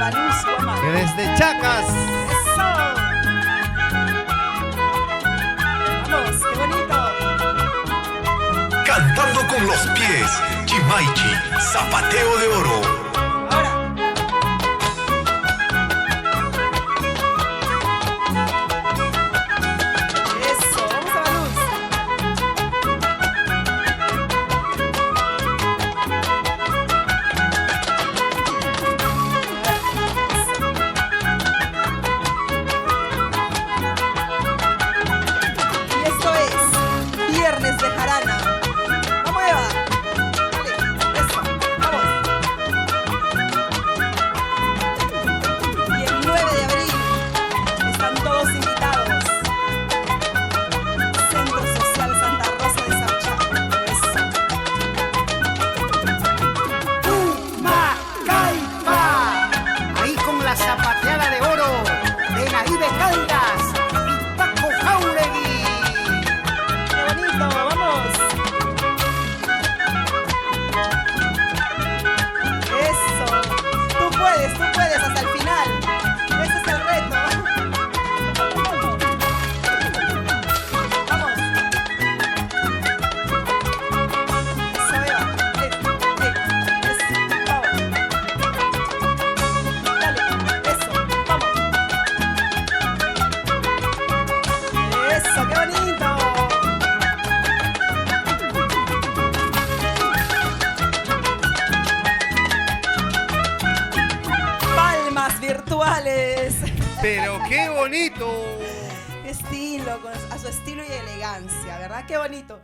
Sabaluz, Guamán. Que desde Chacas. ¡Eso! ¡Vamos! ¡Qué bonito! Cantando con los pies, Chimaichi, Zapateo de Oro. Ahora. Eso, vamos a Sabaluz. Y esto es Viernes de Jarana. ¡Vamos, Eva! Dale, eso, vamos. Y el 9 de abril están todos invitados. Centro Social Santa Rosa de Saucha. Eso. Humacaipa, ahí con la zapateada de oro de Naive Caldas y Paco Jauregui. ¡Qué bonito! ¡Vamos! ¡Eso! Tú puedes hasta el final. Ese es el reto. ¡Vamos! Eso, Eva. Eso. Vamos. Dale. Eso. Vamos. Eso, qué bonito. Palmas virtuales. Pero qué bonito. Estilo, a su estilo y elegancia, ¿verdad? Qué bonito.